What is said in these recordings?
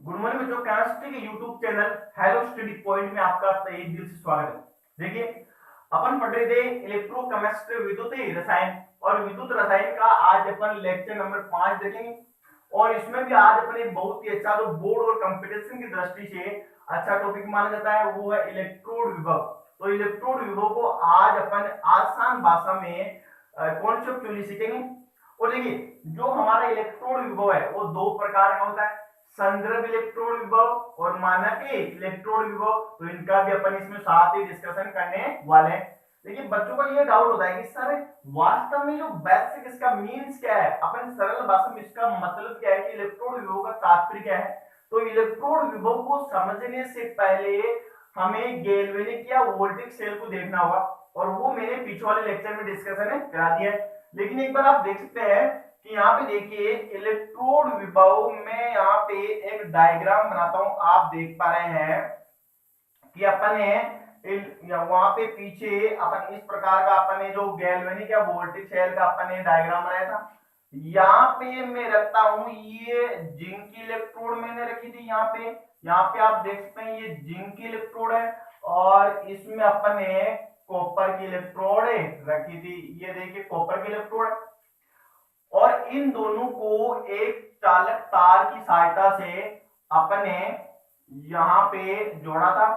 Good morning बच्चों, chemistry के YouTube channel hello study point में आपका तहे दिल से स्वागत है। देखिए, अपन पढ़ रहे थे इलेक्ट्रोकेमिस्ट्री विद्युत रसायन, और विद्युत रसायन का आज अपन लेक्चर नंबर 5 देखेंगे। और इसमें भी आज अपन एक बहुत ही अच्छा जो बोर्ड और कंपटीशन की दृष्टि से अच्छा टॉपिक माना जाता है वो है इलेक्ट्रोड विभव। तो इलेक्ट्रोड विभव को आज अपन आसान भाषा में कॉन्सेप्चुअली सीखेंगे। और देखिए, जो हमारा इलेक्ट्रोड विभव है वो दो प्रकार का होता है, संदर्भ इलेक्ट्रोड विभव और मानक इलेक्ट्रोड विभव। तो इनका भी अपन इसमें साथ ही डिस्कशन करने वाले हैं। लेकिन बच्चों का ये डाउट होता है कि सर वास्तव में जो बेसिक इसका मीन्स क्या है, अपन सरल भाषा में इसका मतलब क्या है कि इलेक्ट्रोड विभव का तात्पर्य क्या है। तो इलेक्ट्रोड विभव को समझने से पहले हमें गैल्वेनिक या वोल्टिक सेल को देखना होगा, और वो मैंने पीछे वाले लेक्चर में डिस्कशन करा दिया है। लेकिन एक बार आप देख सकते हैं कि यहाँ पे देखिए इलेक्ट्रोड विभव में यहाँ पे एक डायग्राम बनाता हूं। आप देख पा रहे हैं कि अपन ने वहां पे पीछे अपन इस प्रकार का अपन ने जो गैल्वेनिक या वोल्टिक सेल का अपन ने डायग्राम बनाया था। यहाँ पे मैं रखता हूं, ये जिंक की इलेक्ट्रोड मैंने रखी थी। यहाँ पे आप देख सकते हैं ये जिंक की इलेक्ट्रोड है, और इसमें अपन ने कॉपर की इलेक्ट्रोड रखी थी। ये देखिए कॉपर की इलेक्ट्रोड है, और इन दोनों को एक चालक तार की सहायता से अपने यहां पे जोड़ा था।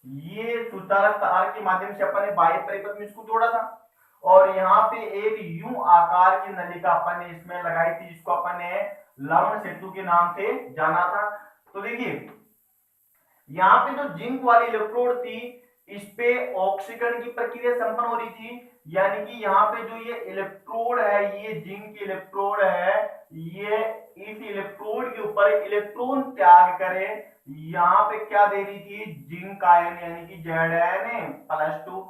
ये सुचालक तार के माध्यम से अपन ने बाह्य परिपथ में इसको जोड़ा था, और यहाँ पे एक यू आकार की नलिका अपन ने इसमें लगाई थी, जिसको अपन ने लवण सेतु के नाम से जाना था। तो देखिए, यहाँ पे जो जिंक वाली इलेक्ट्रोड थी, इस पे ऑक्सीकरण की प्रक्रिया संपन्न हो रही थी। यानी कि यहाँ पे जो ये इलेक्ट्रोड है, ये जिंक की इलेक्ट्रोड है, ये इस इलेक्ट्रोड के ऊपर इलेक्ट्रॉन त्याग करे। यहाँ पे क्या दे रही थी, जिंक आयन, यानी कि Zn+2।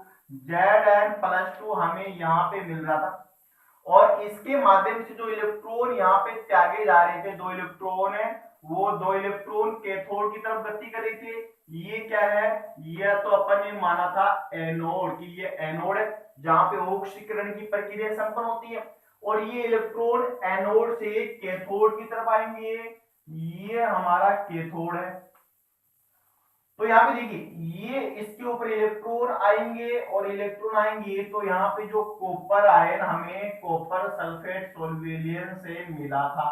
Zn+2 हमें यहाँ पे मिल रहा था, और इसके माध्यम से जो इलेक्ट्रॉन यहाँ पे त्यागे जा रहे थे, दो इलेक्ट्रॉन है, वो दो इलेक्ट्रॉन कैथोड की तरफ गति कर रहे थे। ये क्या है, ये तो अपन ने माना था एनोड की, ये एनोड है जहां पे ऑक्सीकरण की प्रक्रिया संपन्न होती है, और ये इलेक्ट्रॉन एनोड से कैथोड की तरफ आएंगे। ये हमारा कैथोड है। तो यहाँ पे देखिए, ये इसके ऊपर इलेक्ट्रॉन आएंगे और इलेक्ट्रॉन आएंगे, तो यहाँ पे जो कॉपर आयन हमें कॉपर सल्फेट सोल्यूशन से मिला था।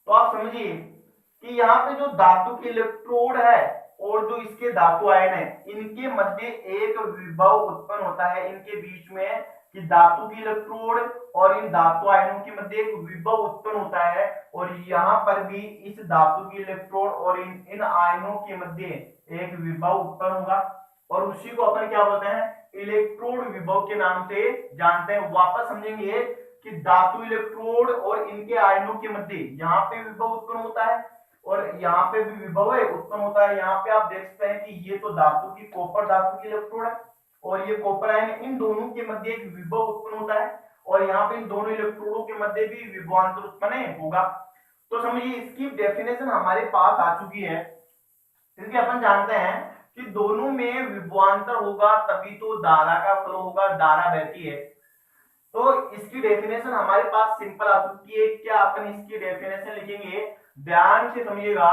तो आप समझिए कि यहाँ पे जो धातु की इलेक्ट्रोड है और जो इसके धातु आयन है, इनके मध्य एक विभव उत्पन्न होता है इनके बीच में, कि धातु की इलेक्ट्रोड और इन धातु आयनों के मध्य एक विभव उत्पन्न होता है। और यहाँ पर भी इस धातु की इलेक्ट्रोड और इन आयनों के मध्य एक विभव उत्पन्न होगा, और उसी को अपन क्या बोलते हैं, इलेक्ट्रोड विभव के नाम से जानते हैं। वापस समझेंगे कि धातु इलेक्ट्रोड और इनके आयनों के मध्य यहाँ पे विभव उत्पन्न होता है, और यहाँ पे भी विभव उत्पन्न होता है। यहाँ पे आप देख सकते हैं कि ये तो धातु की कॉपर धातु की इलेक्ट्रोड है, और ये कॉपर आयन, इन दोनों के मध्य एक विभव उत्पन्न होता है, और यहाँ पे इन दोनों इलेक्ट्रोडों के मध्य भी विभवांतर उत्पन्न होगा। तो समझिए, इसकी डेफिनेशन हमारे पास आ चुकी है, क्योंकि अपन जानते हैं कि दोनों में विभवांतर होगा तभी तो धारा का फ्लो होगा, धारा बहती है। तो इसकी डेफिनेशन हमारे पास सिंपल आ चुकी है। क्या अपन इसकी डेफिनेशन लिखेंगे, ध्यान से समझिएगा।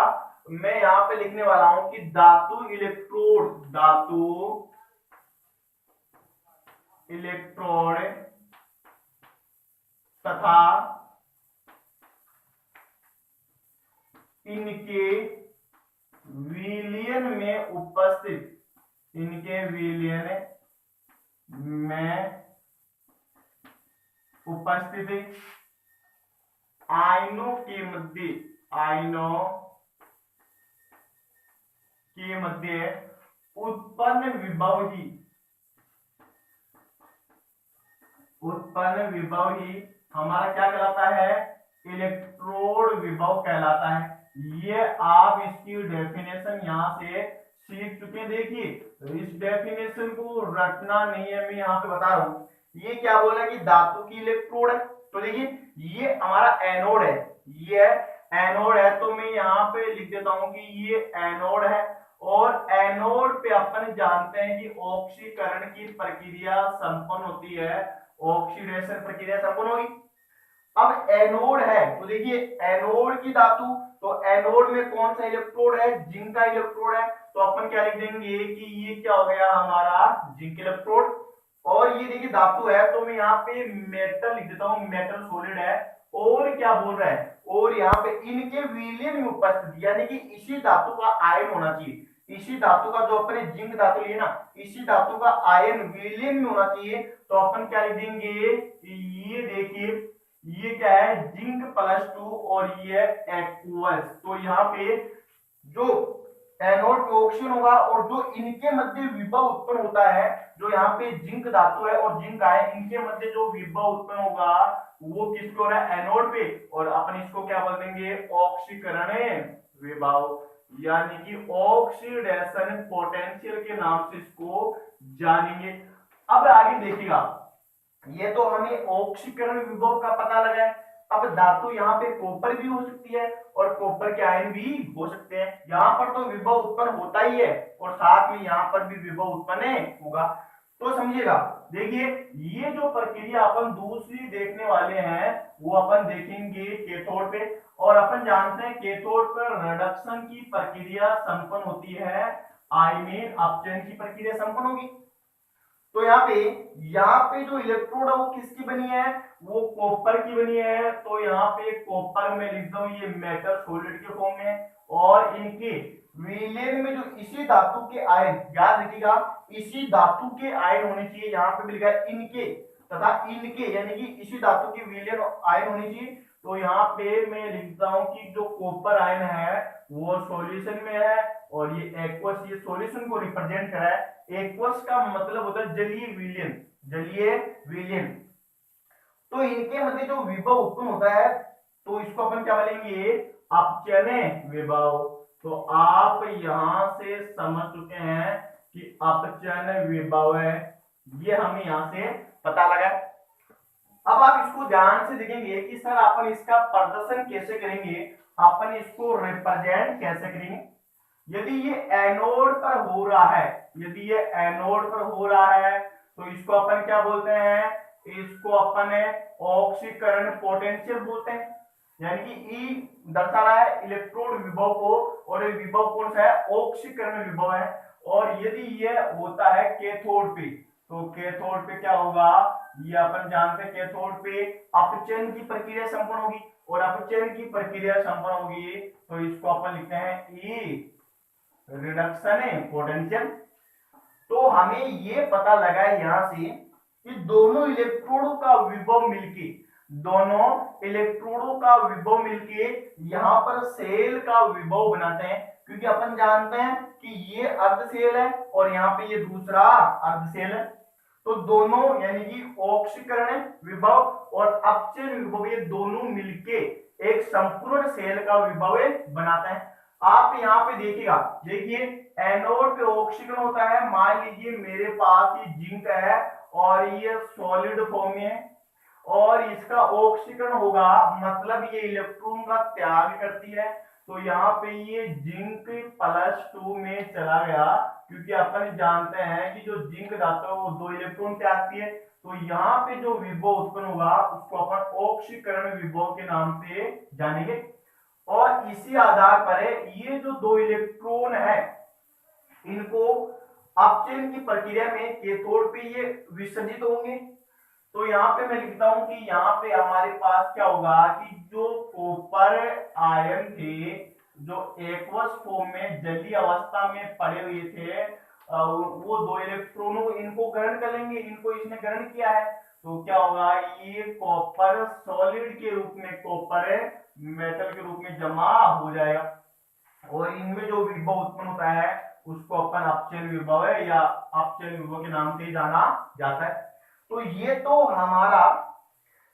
मैं यहाँ पे लिखने वाला हूं कि धातु इलेक्ट्रोड तथा इनके विलयन में उपस्थित आयनों के मध्य उत्पन्न विभव ही हमारा क्या कहलाता है, इलेक्ट्रोड विभव कहलाता है। ये आप इसकी डेफिनेशन यहां से सीख चुके हैं। देखिए, इस डेफिनेशन को रटना नहीं है, मैं यहाँ पे बता रहा हूं। ये क्या बोला कि धातु की इलेक्ट्रोड है, तो देखिए ये हमारा एनोड है, ये एनोड है, तो मैं यहाँ पे लिख देता हूं कि ये एनोड है, और एनोड पे अपन जानते हैं कि ऑक्सीकरण की प्रक्रिया संपन्न होती है, ऑक्सीडेशन प्रक्रिया संपन्न होगी। अब एनोड है, तो देखिए एनोड की धातु, तो एनोड में कौन सा इलेक्ट्रोड है, जिंक का इलेक्ट्रोड है, तो अपन क्या लिख देंगे कि ये क्या हो गया हमारा जिंक इलेक्ट्रोड। और ये देखिए धातु है तो मैं यहाँ पे मेटल लिख देता हूँ, मेटल सॉलिड है। और क्या बोल रहा है, और यहाँ पे इनके विलयन में उपस्थित, यानी कि इसी धातु का आयन होना चाहिए, इसी धातु का जो अपने जिंक धातु लिए ना, इसी धातु का आयन विलयन में होना चाहिए। तो अपन क्या लिख देंगे, ये देखिए ये क्या है जिंक +2 और ये है एक्वस। तो यहाँ पे जो एनोड पे ऑक्सीजन होगा और जो इनके मध्य विभव उत्पन्न होता है, जो यहाँ पे जिंक धातु है और जिंक आयन, इनके मध्य जो विभव उत्पन्न होगा वो किसको हो रहा है, एनोड पे। और अपन इसको क्या बोल देंगे, ऑक्सीकरण विभव, यानी कि ऑक्सीडेशन पोटेंशियल के नाम से इसको जानेंगे। अब आगे देखिएगा, ये तो हमें ऑक्सीकरण विभव का पता लगा है। अब धातु यहाँ पे कॉपर भी हो सकती है और कॉपर के आयन भी हो सकते हैं। यहाँ पर तो विभव उत्पन्न होता ही है और साथ में यहाँ पर भी विभव उत्पन्न होगा। तो समझिएगा, देखिए ये जो प्रक्रिया अपन दूसरी देखने वाले हैं वो अपन देखेंगे कैथोड पे। और अपन जानते हैं कैथोड पर रिडक्शन की प्रक्रिया संपन्न होती है, आई मीन अपचयन की प्रक्रिया संपन्न होगी। तो यहाँ पे जो इलेक्ट्रोड है वो किसकी बनी है, वो कॉपर की बनी है। तो यहाँ पे कॉपर में लिख दो ये मेटल सॉलिड के फॉर्म में, और इनके विलयन में जो इसी धातु के आयन, याद रखिएगा इसी धातु के आयन होने चाहिए। यहाँ पे लिखा है इनके तथा इनके, यानी कि इसी धातु के विलयन आयन होने चाहिए। तो यहाँ पे मैं लिखता हूं कि जो कॉपर आयन है वो सॉल्यूशन में है और ये एक्वस, ये सॉल्यूशन को रिप्रेजेंट कर रहा है। एक्वस का मतलब होता है जलीय विलयन, जलीय विलयन। तो इनके मध्य जो विभव उत्पन्न होता है तो इसको अपन क्या बोलेंगे, अपचयन विभव। तो आप यहां से समझ चुके हैं कि अपचयन विभव है, ये हमें यहां से पता लगा। अब आप इसको ध्यान से देखेंगे कि सर अपन इसका प्रदर्शन कैसे करेंगे, अपन इसको रिप्रेजेंट कैसे करेंगे। यदि ये एनोड पर हो रहा है, यदि ये एनोड पर हो रहा है तो इसको अपन क्या बोलते हैं, इसको अपन ऑक्सीकरण पोटेंशियल बोलते हैं। यानी कि ई दर्शा रहा है इलेक्ट्रोड विभव को, और ये विभव कौन सा है, ऑक्सीकरण विभव है। और यदि ये होता है कैथोड पे, तो कैथोड पे क्या होगा, ये अपन जानते हैं कैथोड पे अपचयन की प्रक्रिया संपन्न होगी, और अपचयन की प्रक्रिया संपन्न होगी तो इसको अपन लिखते हैं ई रिडक्शन पोटेंशियल। तो हमें ये पता लगा यहां से कि दोनों इलेक्ट्रोडों का विभव मिलके, दोनों इलेक्ट्रोडों का विभव मिलके यहां पर सेल का विभव बनाते हैं। क्योंकि अपन जानते हैं कि ये अर्ध सेल है और यहाँ पे ये दूसरा अर्ध सेल है। तो दोनों यानी कि ऑक्सीकरण विभव और अपचयन विभव, ये दोनों मिलके एक संपूर्ण सेल का विभव बनाते हैं। आप यहाँ पे देखिएगा, देखिए एनोड पे ऑक्सीकरण होता है। मान लीजिए मेरे पास ये जिंक है और ये सॉलिड फॉर्म में है, और इसका ऑक्सीकरण होगा, मतलब ये इलेक्ट्रॉन का त्याग करती है। तो यहाँ पे ये जिंक +2 में चला गया, क्योंकि अपन जानते हैं कि जो जिंक धातु है वो 2 इलेक्ट्रॉन त्यागती है। तो यहाँ पे जो विभव उत्पन्न होगा उसको अपन ऑक्सीकरण विभव के नाम से जानेंगे। और इसी आधार पर ये जो 2 इलेक्ट्रॉन है इनको अपचयन की प्रक्रिया में कैथोड पे ये विसर्जित होंगे। तो यहाँ पे मैं लिखता हूं कि यहाँ पे हमारे पास क्या होगा कि जो कॉपर आयन थे, जो एक्वस फॉर्म में जलीय अवस्था में पड़े हुए थे, वो 2 इलेक्ट्रॉनों इनको ग्रहण कर लेंगे, इनको इसने ग्रहण किया है। तो क्या होगा, ये कॉपर सॉलिड के रूप में, कॉपर मेटल के रूप में जमा हो जाएगा, और इनमें जो विभव उत्पन्न होता है उसको अपन अपचयन विभव है या अपचयन विभव के नाम से जाना जाता है। तो ये तो हमारा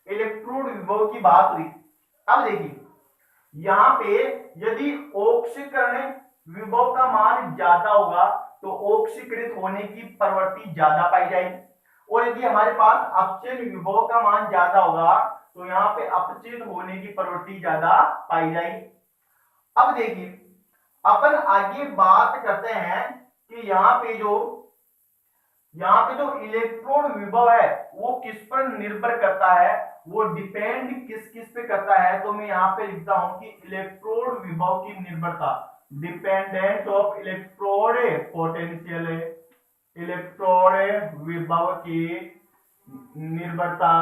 इलेक्ट्रोड विभव की बात हुई। अब देखिए यहाँ पे यदि ऑक्सीकरण विभव का मान ज्यादा होगा तो ऑक्सीकृत होने की प्रवृत्ति ज्यादा पाई जाएगी, और यदि हमारे पास अपचयन विभव का मान ज्यादा होगा तो यहाँ पे अपचयन होने की प्रवृत्ति ज्यादा पाई जाएगी। अब देखिए अपन आगे बात करते हैं कि यहाँ पे जो इलेक्ट्रोड विभव है वो किस पर निर्भर करता है, वो डिपेंड किस किस पे करता है, तो मैं यहाँ पे लिखता हूं कि इलेक्ट्रोड विभव की निर्भरता, dependent of electrode potential, electrode विभव की निर्भरता।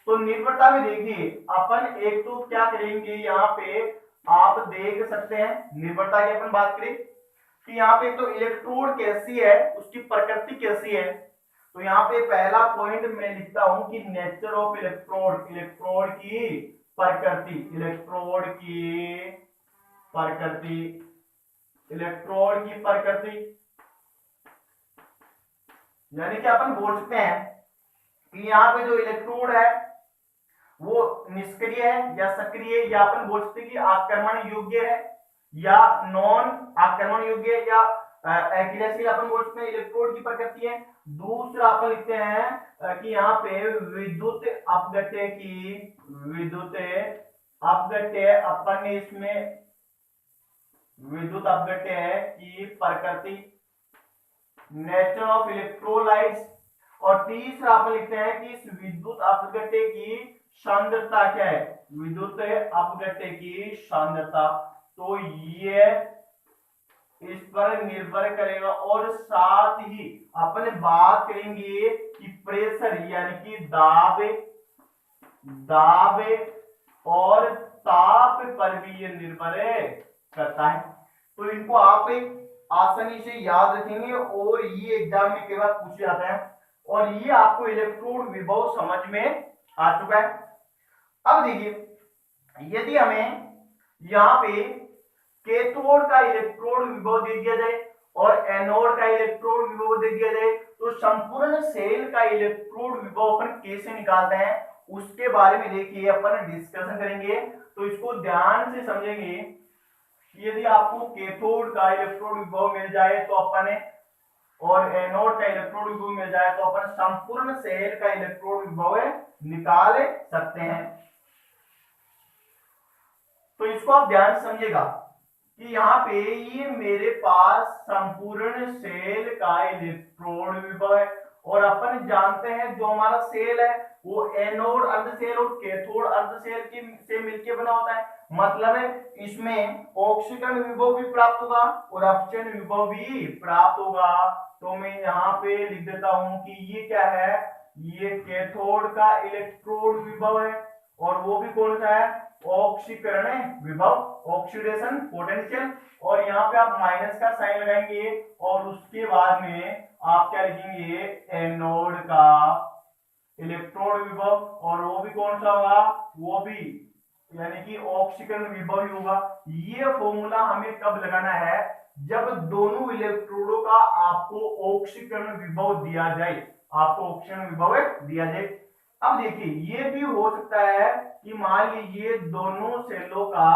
तो निर्भरता में देखिए अपन एक तो क्या करेंगे, यहाँ पे आप देख सकते हैं निर्भरता की अपन बात करें कि यहाँ पे तो इलेक्ट्रोड कैसी है, उसकी प्रकृति कैसी है। तो यहाँ पे पहला पॉइंट मैं लिखता हूं कि नेचर ऑफ इलेक्ट्रोड, इलेक्ट्रोड की प्रकृति, इलेक्ट्रोड की प्रकृति, इलेक्ट्रोड की प्रकृति, यानी कि अपन बोल सकते हैं कि यहाँ पे जो इलेक्ट्रोड है वो निष्क्रिय है या सक्रिय, या अपन बोल सकते हैं कि आक्रमण योग्य है या नॉन आक्रमण योग्य, या एक्लेसियल अपन बोल सकते हैं इलेक्ट्रोड की प्रकृति है। दूसरा अपन लिखते हैं कि यहाँ पे विद्युत अपघट्य की, विद्युत अपघट्य, अपन ने इसमें विद्युत अपघट्य की प्रकृति, नेचर ऑफ इलेक्ट्रोलाइट्स। और तीसरा अपन लिखते हैं कि इस विद्युत अपघट्य की सांद्रता क्या है, विद्युत अपघट्य की सांद्रता। तो ये इस पर निर्भर करेगा। और साथ ही अपन बात करेंगे कि प्रेशर यानी कि दाब, दाब और ताप पर भी ये निर्भर करता है। तो इनको आप आसानी से याद रखेंगे और ये एग्जाम में कई बार पूछे जाता है। और ये आपको इलेक्ट्रोड विभव समझ में आ चुका है। अब देखिए यदि हमें यहाँ पे कैथोड का इलेक्ट्रोड विभव दे दिया जाए और एनोड का इलेक्ट्रोड विभव दे दिया जाए, तो संपूर्ण सेल का इलेक्ट्रोड विभव अपन कैसे निकालते हैं उसके बारे में देखिए अपन डिस्कशन करेंगे। तो इसको ध्यान से समझेंगे। यदि आपको कैथोड का इलेक्ट्रोड विभव मिल जाए तो अपन, और एनोड का इलेक्ट्रोड विभव मिल जाए तो अपन संपूर्ण सेल का इलेक्ट्रोड विभव निकाल सकते हैं। तो इसको आप ध्यान से समझिएगा कि यहाँ पे ये मेरे पास संपूर्ण सेल का इलेक्ट्रोड विभव है। और अपन जानते हैं जो हमारा सेल है वो एनोड अर्ध सेल और कैथोड अर्ध सेल से मिलकर बना होता है। मतलब है इसमें ऑक्सीकरण विभव भी प्राप्त होगा और अपचयन विभव भी प्राप्त होगा। तो मैं यहाँ पे लिख देता हूं कि ये क्या है, ये कैथोड का इलेक्ट्रोड विभव है। और वो भी कौन सा है, ऑक्सीकरण विभव, ऑक्सीडेशन पोटेंशियल। और यहाँ पे आप माइनस का साइन लगाएंगे और उसके बाद में आप क्या लिखेंगे, एनोड का इलेक्ट्रोड विभव। और वो भी कौन सा होगा, वो भी यानी कि ऑक्सीकरण विभव ही होगा। ये फॉर्मूला हमें कब लगाना है, जब दोनों इलेक्ट्रोडों का आपको ऑक्सीकरण विभव दिया जाए, आपको ऑक्सीकरण विभव दिया जाए। अब देखिए ये भी हो सकता है कि मान लीजिए दोनों सेलों का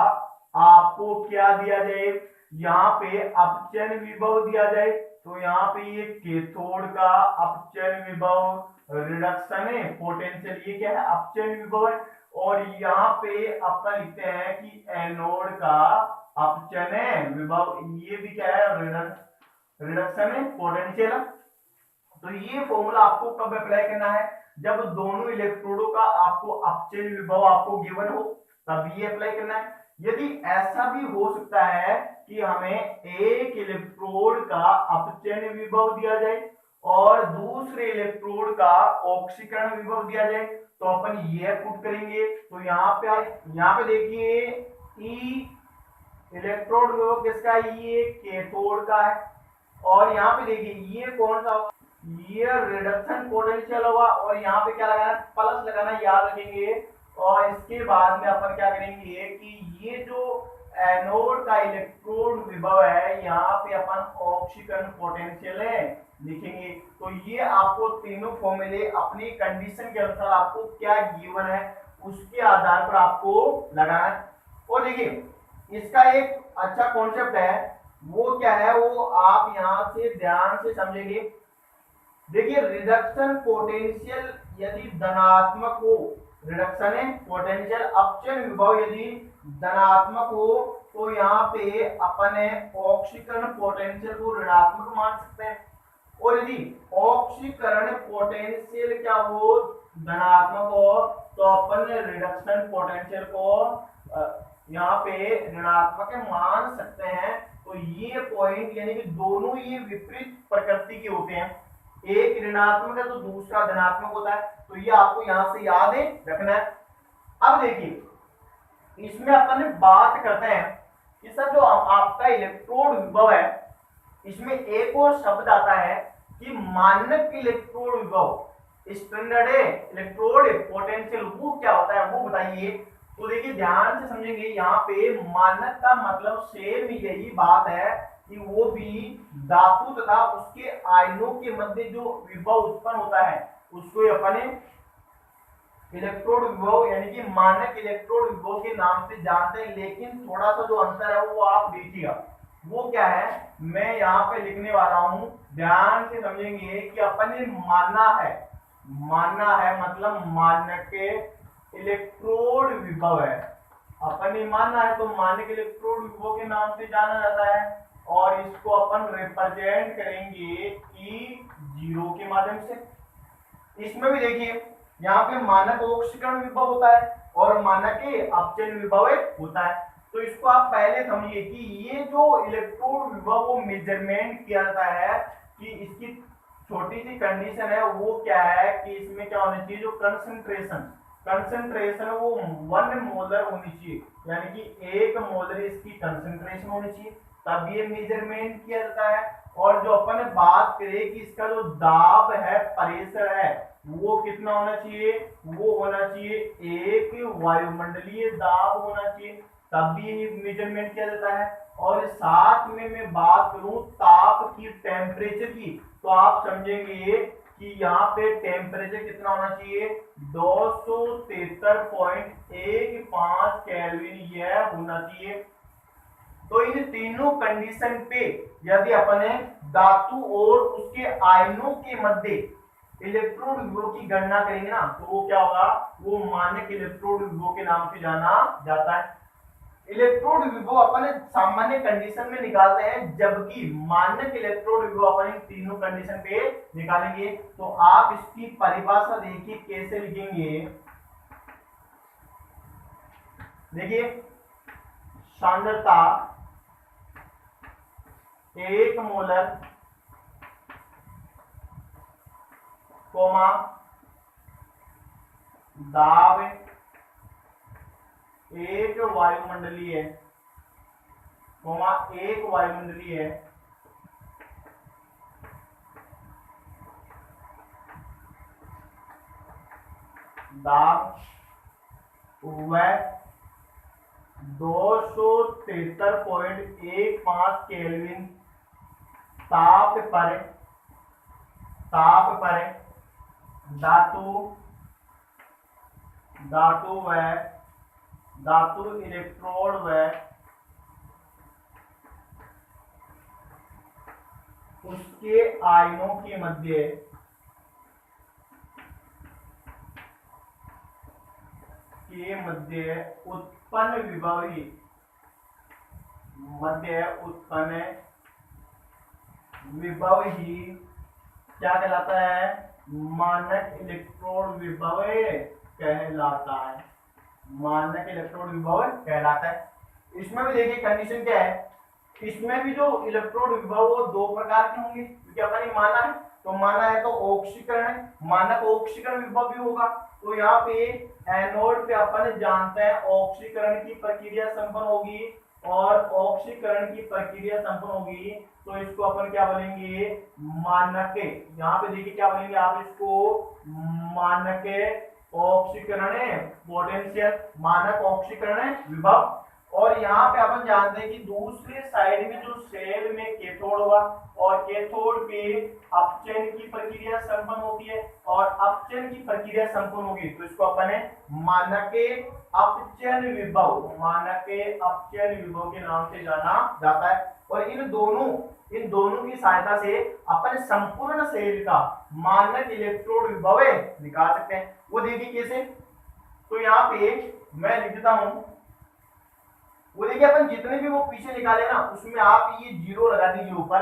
आपको क्या दिया जाए, यहाँ पे अपचयन विभव दिया जाए। तो यहाँ पे ये कैथोड का अपचयन विभव, रिडक्शन पोटेंशियल, ये क्या है, अपचयन विभव है। और यहाँ पे अपन लिखते हैं कि एनोड का अपचयन विभव, ये भी क्या है, रिडक्शन पोटेंशियल। तो ये फॉर्मूला आपको कब अप्लाई करना है, जब दोनों इलेक्ट्रोडों का आपको अपचयन विभव आपको गिवन हो, तब ये अप्लाई करना है। यदि ऐसा भी हो सकता है कि हमें एक इलेक्ट्रोड का अपचयन विभव दिया जाए और दूसरे इलेक्ट्रोड का ऑक्सीकरण विभव दिया जाए, तो अपन ये पुट करेंगे। तो यहाँ पे देखिए ई इलेक्ट्रोड विभव किसका है, ये कैथोड का है। और यहाँ पे देखिए ये कौन सा, ये रिडक्शन पोटेंशियल होगा। और यहाँ पे क्या लगाना, प्लस लगाना, याद रखेंगे। और इसके बाद में अपन क्या करेंगे कि ये जो एनोड का इलेक्ट्रोड विभव है, यहाँ पे अपन ऑक्सीकरण पोटेंशियल लिखेंगे। तो ये आपको तीनों फॉर्मूले अपनी कंडीशन के अनुसार आपको क्या गिवन है उसके आधार पर आपको लगाना है। और देखिए इसका एक अच्छा कॉन्सेप्ट है, वो क्या है, वो आप यहाँ से ध्यान से समझेंगे। देखिए रिडक्शन पोटेंशियल यदि धनात्मक हो, रिडक्शन पोटेंशियल अपचयन विभव यदि धनात्मक हो, तो यहाँ पे अपन ऑक्सीकरण पोटेंशियल को ऋणात्मक मान सकते हैं। और यदि ऑक्सीकरण पोटेंशियल क्या हो धनात्मक हो तो अपन रिडक्शन पोटेंशियल को यहाँ पे ऋणात्मक मान सकते हैं। तो ये पॉइंट यानी कि दोनों ये विपरीत प्रकृति के होते हैं, एक ऋणात्मक है तो दूसरा धनात्मक होता है। तो ये आपको यहां से याद है रखना है। अब देखिए इसमें अपन बात करते हैं कि सर जो आपका इलेक्ट्रोड विभव है इसमें एक और शब्द आता है कि मानक इलेक्ट्रोड विभव, स्टैंडर्ड इलेक्ट्रोड पोटेंशियल, वो क्या होता है वो बताइए। तो देखिए ध्यान से समझेंगे, यहाँ पे मानक का मतलब सेम यही बात है कि वो भी धातु तथा उसके आयनों के मध्य जो विभव उत्पन्न होता है उसको अपने इलेक्ट्रोड विभव यानी कि मानक इलेक्ट्रोड विभव के नाम से जानते हैं। लेकिन थोड़ा सा जो अंतर है वो आप देखिएगा, वो क्या है मैं यहाँ पे लिखने वाला हूं, ध्यान से समझेंगे कि अपन ने मानना है मतलब मानक इलेक्ट्रोड विभव है, अपन ने मानना है तो मानक इलेक्ट्रोड विभव के नाम से जाना जाता है। और इसको अपन रिप्रेजेंट करेंगे E0 के माध्यम से। इसमें भी देखिए यहाँ पे मानक ऑक्सीकरण विभव होता है और मानक अपचयन विभव होता है। तो इसको आप पहले समझिए कि ये जो इलेक्ट्रोड विभव वो मेजरमेंट किया जाता है कि इसकी छोटी सी कंडीशन है वो क्या है कि इसमें क्या होना चाहिए, जो कंसंट्रेशन वो 1 मोलर होनी चाहिए, यानी कि 1 मोलर इसकी कंसंट्रेशन होनी चाहिए, तब ये मेजरमेंट किया जाता है। और जो अपन बात करें कि इसका जो दाब है, प्रेशर है, वो कितना होना चाहिए, वो होना चाहिए 1 वायुमंडलीय दाब होना चाहिए, तब भी मेजरमेंट किया जाता है। और साथ में मैं बात करूं ताप की, टेम्परेचर की, तो आप समझेंगे कि यहाँ पे टेम्परेचर कितना होना चाहिए 273.15 केल्विन यह होना चाहिए। तो इन तीनों कंडीशन पे यदि अपने धातु और उसके आयनों के मध्य इलेक्ट्रोड विभव की गणना करेंगे ना तो वो क्या होगा, वो मानक इलेक्ट्रोड विभव के नाम से जाना जाता है। इलेक्ट्रोड विभव अपन सामान्य कंडीशन में निकालते हैं, जबकि मानक इलेक्ट्रोड विभव अपन तीनों कंडीशन पे निकालेंगे। तो आप इसकी परिभाषा देखिए कैसे लिखेंगे, देखिए सांद्रता 1 मोलर कोमा दाब 1 वायुमंडलीय कोमा 1 वायुमंडलीय दाब वह 273.15 केल्विन ताप पर धातु इलेक्ट्रोड व उसके आयनों के मध्य उत्पन्न विभव ही क्या कहलाता है, मानक इलेक्ट्रोड विभव कहलाता है, मानक इलेक्ट्रोड विभव कहलाता है। इसमें भी देखिए कंडीशन क्या है, इसमें भी जो इलेक्ट्रोड विभव वो 2 प्रकार के होंगे, क्योंकि अपन ने माना है तो ऑक्सीकरण है, मानक ऑक्सीकरण विभव भी होगा। तो यहाँ पे एनोड पे अपन जानते हैं ऑक्सीकरण की प्रक्रिया संपन्न होगी, और ऑक्सीकरण की प्रक्रिया संपन्न होगी तो इसको अपन क्या बोलेंगे, मानक, यहाँ पे देखिए क्या बोलेंगे आप इसको, मानक ऑक्सीकरण पोटेंशियल, मानक ऑक्सीकरण विभव। और यहाँ पे अपन जानते हैं कि दूसरे साइड में जो सेल में कैथोड होगा और कैथोड पे अपचयन की प्रक्रिया संपन्न होती है और अपचयन की प्रक्रिया संपन्न होगी तो इसको अपन मानक अपचयन विभव के नाम से जाना जाता है। और इन दोनों की सहायता से अपन संपूर्ण सेल का मानक इलेक्ट्रोड विभव निकाल सकते हैं। वो देखिए कैसे, तो यहाँ पे मैं लिख देता हूं, वो देखिए अपन जितने भी वो पीछे निकाले ना उसमें आप ये 0 लगा दीजिए ऊपर,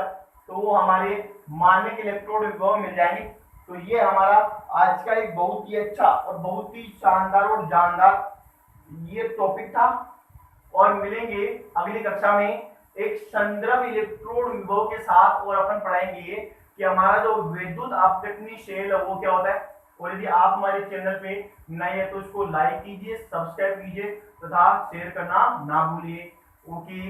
तो वो हमारे मानक इलेक्ट्रोड विभव मिल जाएंगे। तो ये हमारा आज का एक बहुत ही अच्छा और बहुत ही शानदार और जानदार ये टॉपिक था। और मिलेंगे अगली कक्षा में एक संदर्भ इलेक्ट्रोड विभव के साथ, और अपन पढ़ाएंगे कि हमारा जो विद्युत अपघटनी शेल है वो क्या होता है। और यदि आप हमारे चैनल पे नए हैं तो इसको लाइक कीजिए, सब्सक्राइब कीजिए तथा शेयर करना ना भूलिए। ओके।